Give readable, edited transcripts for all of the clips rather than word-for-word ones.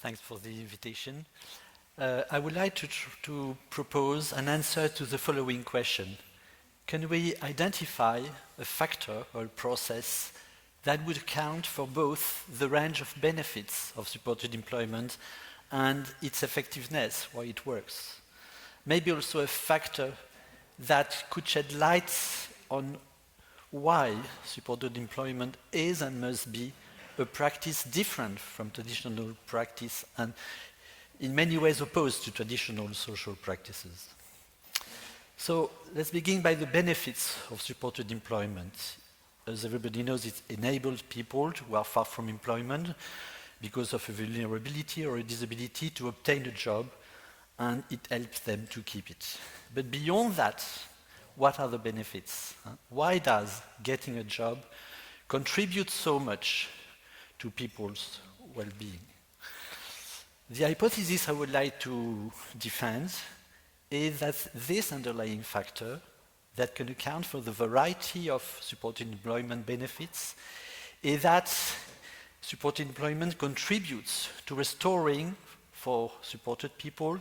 Thanks for the invitation. I would like to propose an answer to the following question. Can we identify a factor or a process that would account for both the range of benefits of supported employment and its effectiveness, why it works? Maybe also a factor that could shed light on why supported employment is and must be a practice different from traditional practice and in many ways opposed to traditional social practices. So let's begin by the benefits of supported employment. As everybody knows, it enables people who are far from employment because of a vulnerability or a disability to obtain a job, and it helps them to keep it. But beyond that, what are the benefits? Why does getting a job contribute so much to people's well-being? The hypothesis I would like to defend is that this underlying factor that can account for the variety of supported employment benefits is that supported employment contributes to restoring, for supported people,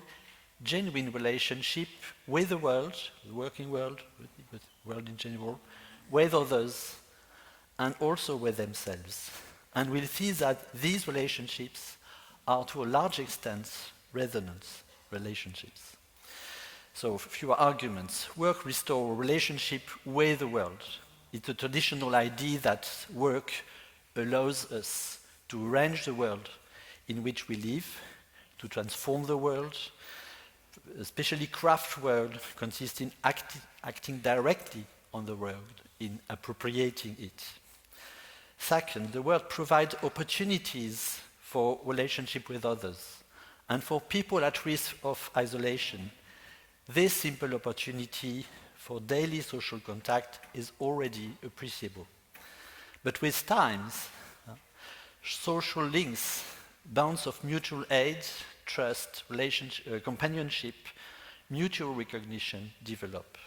genuine relationship with the world, the working world, with the world in general, with others, and also with themselves. And we'll see that these relationships are to a large extent resonant relationships. So a few arguments. Work restores relationship with the world. It's a traditional idea that work allows us to arrange the world in which we live, to transform the world, especially craft world consists in acting directly on the world, in appropriating it. Second, the world provides opportunities for relationship with others. And for people at risk of isolation, this simple opportunity for daily social contact is already appreciable. But with time, social links, bonds of mutual aid, trust, companionship, mutual recognition develop.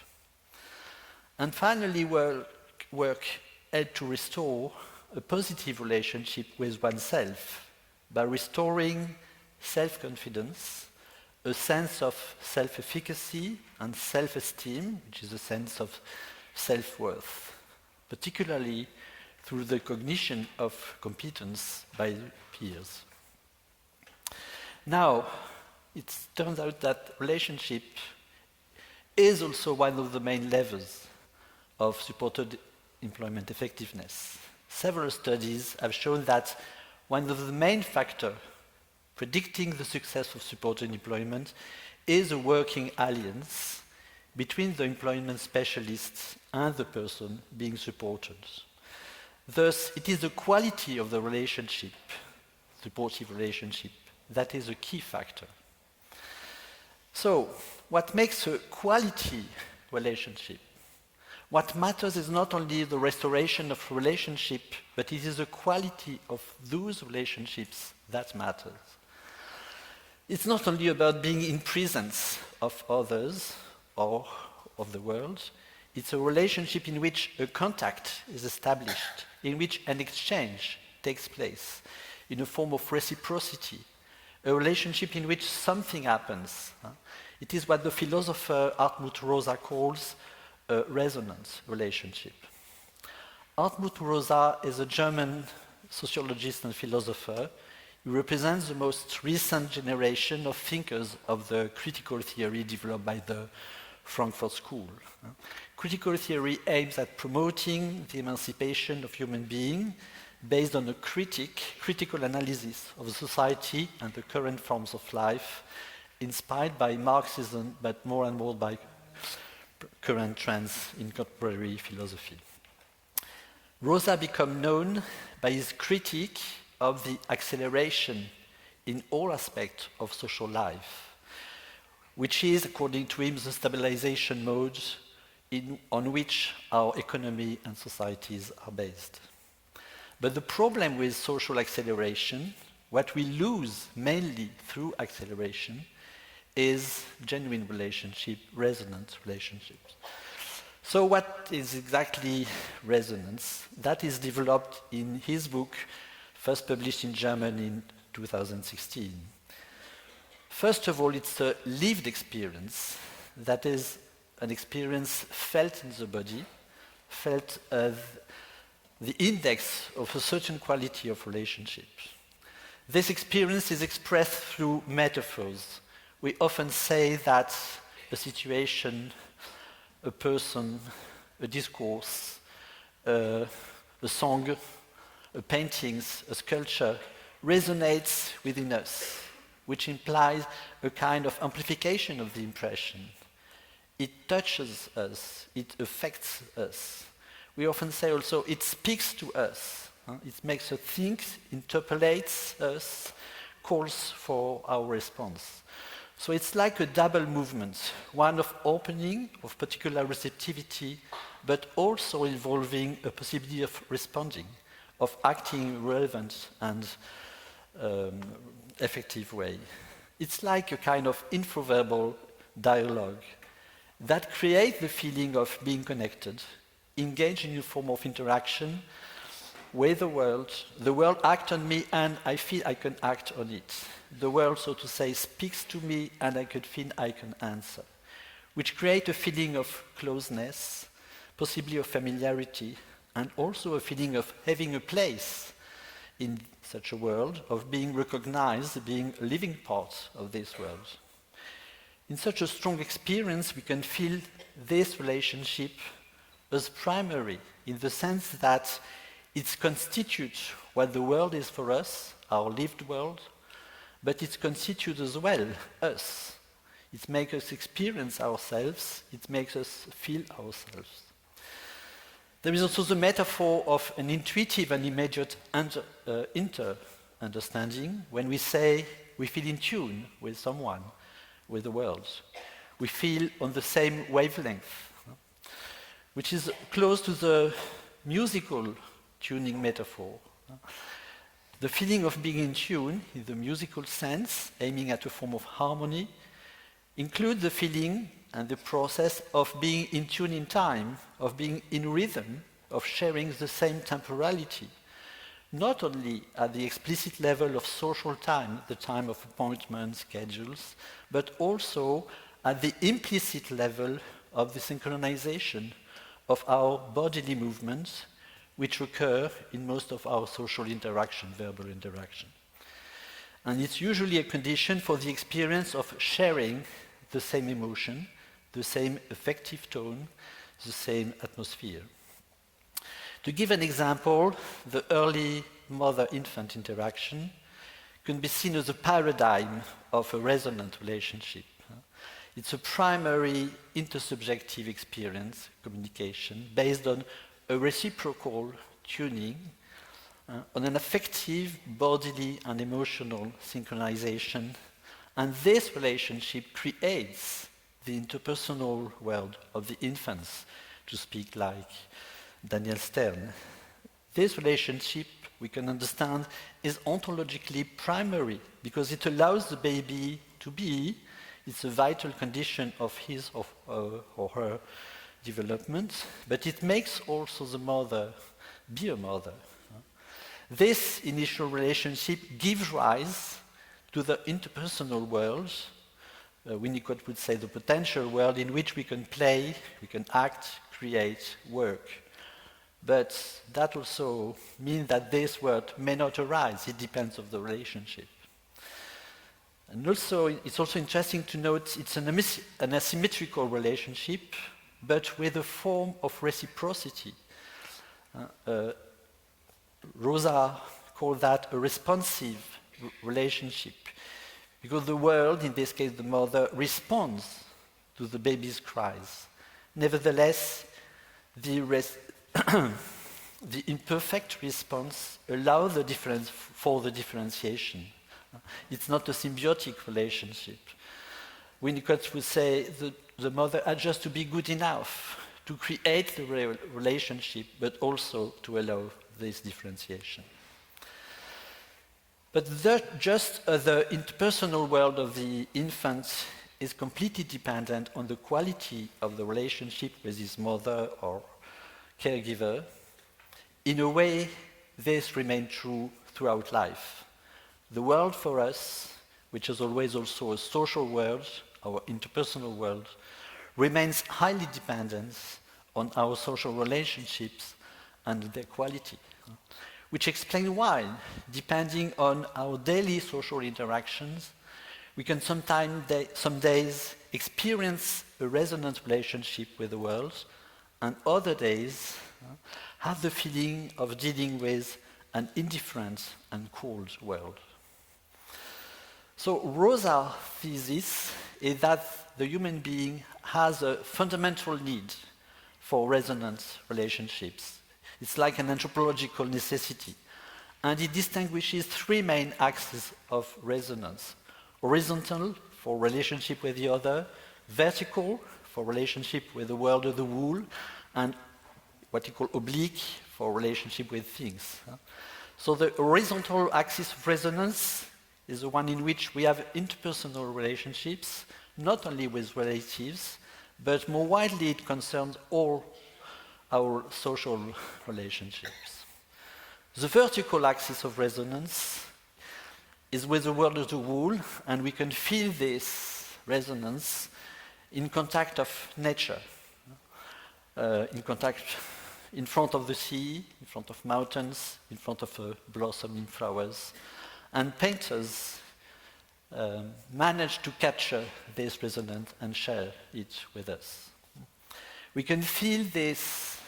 And finally, work helps to restore a positive relationship with oneself by restoring self-confidence, a sense of self-efficacy and self-esteem, which is a sense of self-worth, particularly through the cognition of competence by peers. Now, it turns out that relationship is also one of the main levers of supported employment effectiveness. Several studies have shown that one of the main factors predicting the success of supported employment is a working alliance between the employment specialists and the person being supported. Thus, it is the quality of the relationship, supportive relationship, that is a key factor. So, what makes a quality relationship? What matters is not only the restoration of relationship, but it is the quality of those relationships that matters. It's not only about being in presence of others or of the world, it's a relationship in which a contact is established, in which an exchange takes place, in a form of reciprocity, a relationship in which something happens. It is what the philosopher Harmut Rosa calls a resonant relationship. Harmut Rosa is a German sociologist and philosopher. He represents the most recent generation of thinkers of the critical theory developed by the Frankfurt School. Critical theory aims at promoting the emancipation of human beings based on a critical analysis of society and the current forms of life, inspired by Marxism, but more and more by current trends in contemporary philosophy. Rosa became known by his critique of the acceleration in all aspects of social life, which is, according to him, the stabilization mode on which our economy and societies are based. But the problem with social acceleration, what we lose mainly through acceleration, is genuine relationship, resonant relationships. So what is exactly resonance? That is developed in his book, first published in German in 2016. First of all, it's a lived experience, that is, an experience felt in the body, felt as the index of a certain quality of relationships. This experience is expressed through metaphors. We often say that a situation, a person, a discourse, a song, a painting, a sculpture resonates within us, which implies a kind of amplification of the impression. It touches us, it affects us. We often say also it speaks to us. It makes us think, interpolates us, calls for our response. So it's like a double movement, one of opening, of particular receptivity, but also involving a possibility of responding, of acting relevant and effective way. It's like a kind of infoverbal dialogue that creates the feeling of being connected, engaged in a form of interaction with the world acts on me and I feel I can act on it. The world, so to say, speaks to me and I could feel I can answer, which creates a feeling of closeness, possibly of familiarity, and also a feeling of having a place in such a world, of being recognized, being a living part of this world. In such a strong experience, we can feel this relationship as primary, in the sense that it constitutes what the world is for us, our lived world, but it constitutes as well us. It makes us experience ourselves, it makes us feel ourselves. There is also the metaphor of an intuitive and immediate inter-understanding when we say we feel in tune with someone, with the world. We feel on the same wavelength, which is close to the musical tuning metaphor. The feeling of being in tune, in the musical sense, aiming at a form of harmony, includes the feeling and the process of being in tune in time, of being in rhythm, of sharing the same temporality, not only at the explicit level of social time, the time of appointments, schedules, but also at the implicit level of the synchronization of our bodily movements, which occur in most of our social interaction, verbal interaction. And it's usually a condition for the experience of sharing the same emotion, the same affective tone, the same atmosphere. To give an example, the early mother-infant interaction can be seen as a paradigm of a resonant relationship. It's a primary intersubjective experience, communication, based on a reciprocal tuning, on an affective, bodily and emotional synchronization, and this relationship creates the interpersonal world of the infants, to speak like Daniel Stern. This relationship, we can understand, is ontologically primary because it allows the baby to be. It's a vital condition of his or her development, but it makes also the mother be a mother. This initial relationship gives rise to the interpersonal world, Winnicott would say the potential world in which we can play, we can act, create, work. But that also means that this world may not arise, it depends on the relationship. And also, it's also interesting to note it's an asymmetrical relationship, but with a form of reciprocity. Rosa called that a responsive relationship, because the world, in this case the mother, responds to the baby's cries. Nevertheless, the imperfect response allows the difference for the differentiation. It's not a symbiotic relationship. Winnicott would say the mother adjusts to be good enough to create the relationship, but also to allow this differentiation. But just the interpersonal world of the infant is completely dependent on the quality of the relationship with his mother or caregiver. In a way, this remains true throughout life. The world for us, which is always also a social world, our interpersonal world, remains highly dependent on our social relationships and their quality, which explains why, depending on our daily social interactions, we can some days experience a resonant relationship with the world, and other days have the feeling of dealing with an indifferent and cold world. So Rosa's thesis is that the human being has a fundamental need for resonant relationships. It's like an anthropological necessity. And it distinguishes three main axes of resonance. Horizontal, for relationship with the other, vertical, for relationship with the world of the whole, and what you call oblique, for relationship with things. So the horizontal axis of resonance is the one in which we have interpersonal relationships, not only with relatives, but more widely it concerns all our social relationships. The vertical axis of resonance is with the world of the whole, and we can feel this resonance in contact of nature, in contact in front of the sea, in front of mountains, in front of blossoming flowers. And painters manage to capture this resonance and share it with us. We can feel this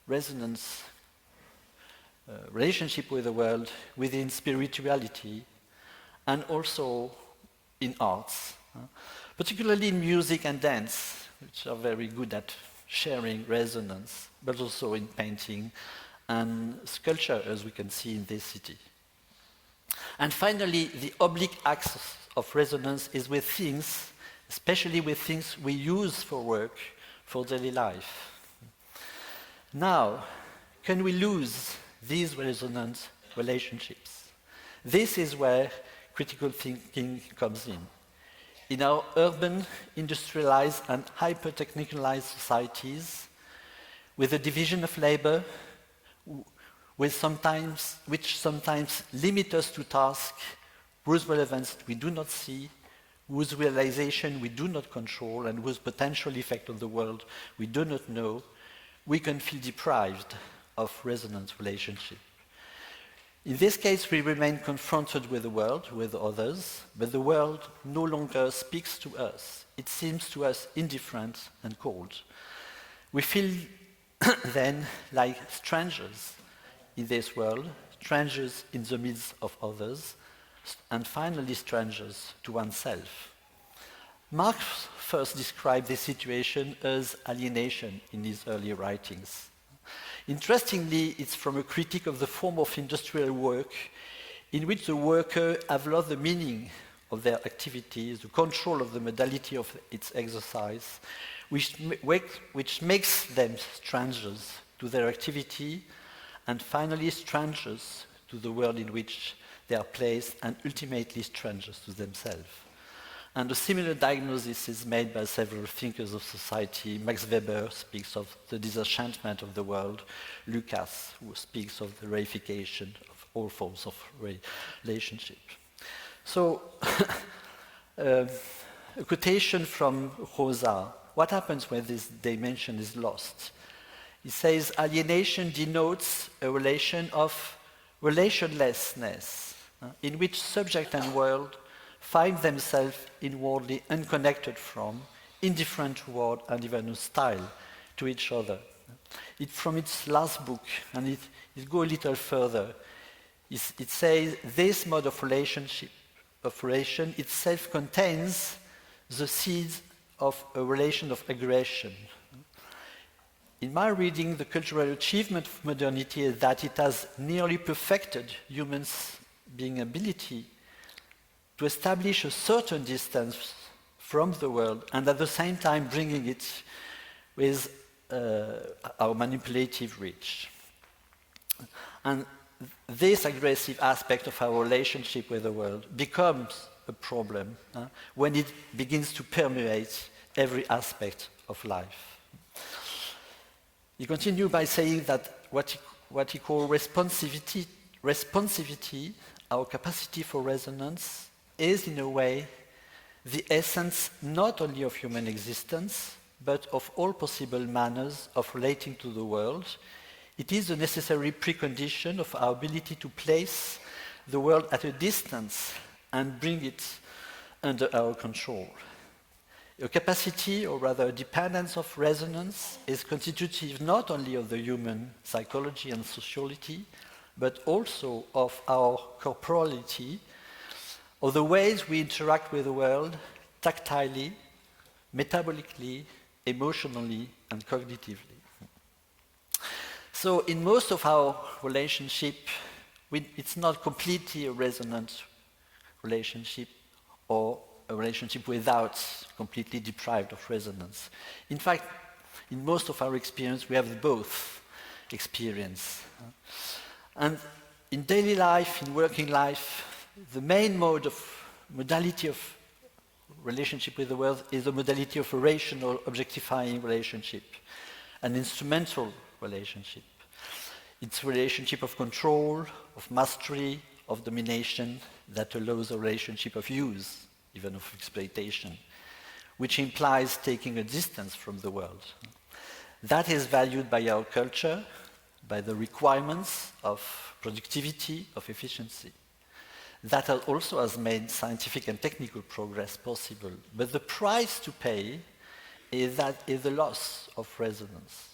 resonance relationship with the world within spirituality and also in arts, particularly in music and dance, which are very good at sharing resonance, but also in painting and sculpture, as we can see in this city. And finally, the oblique axis of resonance is with things, especially with things we use for work, for daily life. Now, can we lose these resonant relationships? This is where critical thinking comes in. In our urban, industrialized, and hyper-technicalized societies, with the division of labor, which sometimes limit us to tasks whose relevance we do not see, whose realization we do not control, and whose potential effect on the world we do not know, we can feel deprived of resonant relationship. In this case, we remain confronted with the world, with others, but the world no longer speaks to us. It seems to us indifferent and cold. We feel then like strangers in this world, strangers in the midst of others, and finally strangers to oneself. Marx first described this situation as alienation in his early writings. Interestingly, it's from a critique of the form of industrial work in which the worker have lost the meaning of their activities, the control of the modality of its exercise, which makes them strangers to their activity, and finally strangers to the world in which they are placed, and ultimately strangers to themselves. And a similar diagnosis is made by several thinkers of society. Max Weber speaks of the disenchantment of the world. Lucas, who speaks of the reification of all forms of relationship. So, a quotation from Rosa. What happens when this dimension is lost? He says, alienation denotes a relation of relationlessness, in which subject and world find themselves inwardly unconnected from, indifferent toward, and even hostile to each other. From its last book, and it goes a little further. It says this mode of relation itself contains the seeds of a relation of aggression. In my reading, the cultural achievement of modernity is that it has nearly perfected humans' being ability to establish a certain distance from the world, and at the same time bringing it with our manipulative reach. And this aggressive aspect of our relationship with the world becomes a problem when it begins to permeate every aspect of life. He continues by saying that what he calls responsivity our capacity for resonance is, in a way, the essence not only of human existence, but of all possible manners of relating to the world. It is a necessary precondition of our ability to place the world at a distance and bring it under our control. A capacity, or rather a dependence of resonance, is constitutive not only of the human psychology and sociality, but also of our corporality, of the ways we interact with the world tactilely, metabolically, emotionally, and cognitively. So in most of our relationship, it's not completely a resonant relationship or a relationship without completely deprived of resonance. In fact, in most of our experience, we have both experience. And in daily life, in working life, the main modality of relationship with the world is the modality of a rational, objectifying relationship, an instrumental relationship. It's a relationship of control, of mastery, of domination that allows a relationship of use, even of exploitation, which implies taking a distance from the world. That is valued by our culture, by the requirements of productivity, of efficiency. That also has made scientific and technical progress possible. But the price to pay is the loss of resonance.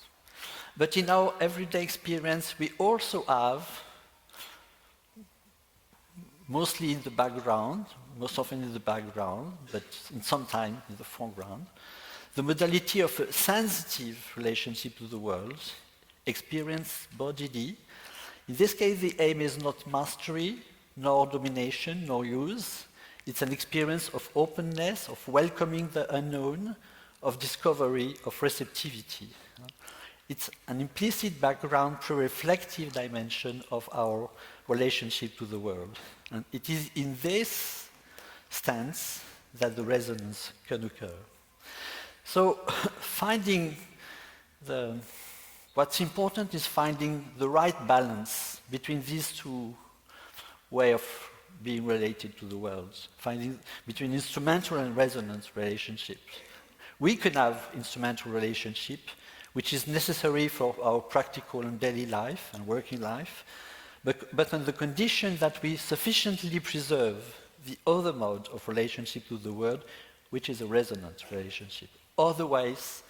But in our everyday experience, we also have, mostly in the background, most often in the background, but in some time in the foreground, the modality of a sensitive relationship to the world, experienced bodily. In this case, the aim is not mastery, nor domination, nor use. It's an experience of openness, of welcoming the unknown, of discovery, of receptivity. It's an implicit background, pre-reflective dimension of our relationship to the world. And it is in this stance that the resonance can occur. So what's important is finding the right balance between these two ways of being related to the world, finding between instrumental and resonant relationships. We can have instrumental relationship, which is necessary for our practical and daily life and working life, but on the condition that we sufficiently preserve the other mode of relationship to the world, which is a resonant relationship. Otherwise,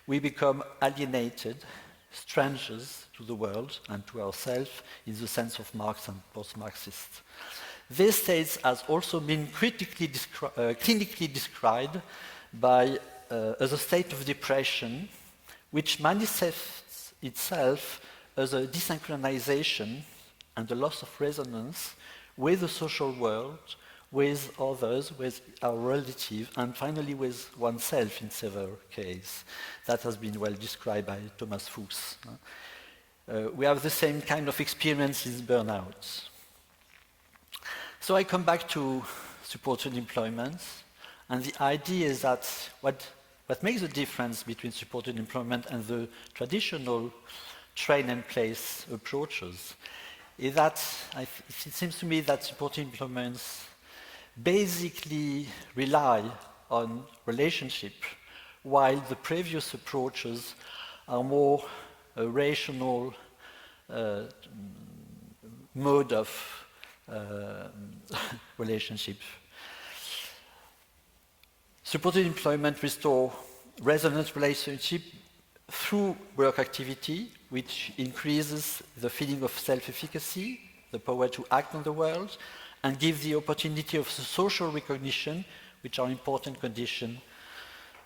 we become alienated, strangers to the world and to ourselves in the sense of Marx and post-Marxists. This state has also been clinically described as a state of depression, which manifests itself as a desynchronization and a loss of resonance with the social world, with others, with our relatives, and finally with oneself in several cases. That has been well described by Thomas Fuchs. We have the same kind of experience in burnout. So I come back to supported employment, and the idea is that what makes the difference between supported employment and the traditional train and place approaches is that it seems to me that supported employments basically rely on relationship, while the previous approaches are more a rational mode of relationship. Supported employment restores resonant relationship through work activity, which increases the feeling of self-efficacy, the power to act on the world, and gives the opportunity of social recognition, which are important conditions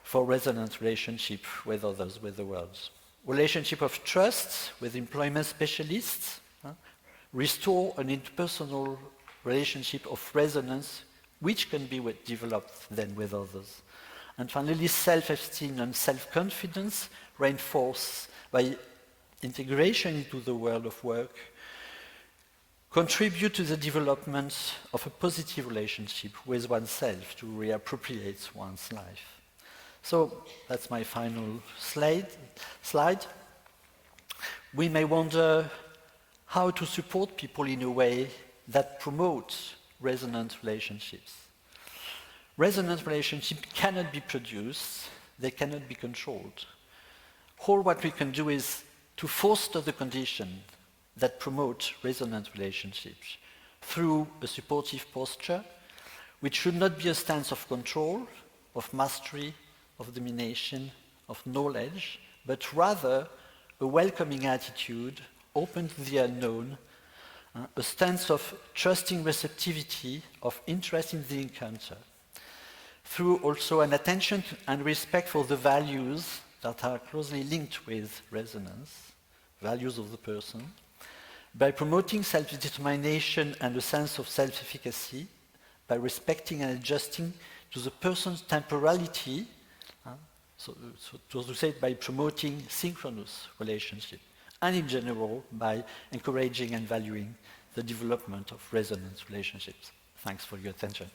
for resonant relationship with others, with the world. Relationship of trust with employment specialists restore an interpersonal relationship of resonance, which can be developed then with others. And finally, self-esteem and self-confidence reinforced by integration into the world of work contribute to the development of a positive relationship with oneself, to reappropriate one's life. So that's my final slide. We may wonder how to support people in a way that promote resonant relationships. Resonant relationships cannot be produced, they cannot be controlled. All what we can do is to foster the conditions that promote resonant relationships through a supportive posture, which should not be a stance of control, of mastery, of domination, of knowledge, but rather a welcoming attitude, open to the unknown, a stance of trusting receptivity, of interest in the encounter, through also an attention and respect for the values that are closely linked with resonance, values of the person, by promoting self-determination and a sense of self-efficacy, by respecting and adjusting to the person's temporality, so to say it, by promoting synchronous relationship, and in general, by encouraging and valuing the development of resonance relationships. Thanks for your attention.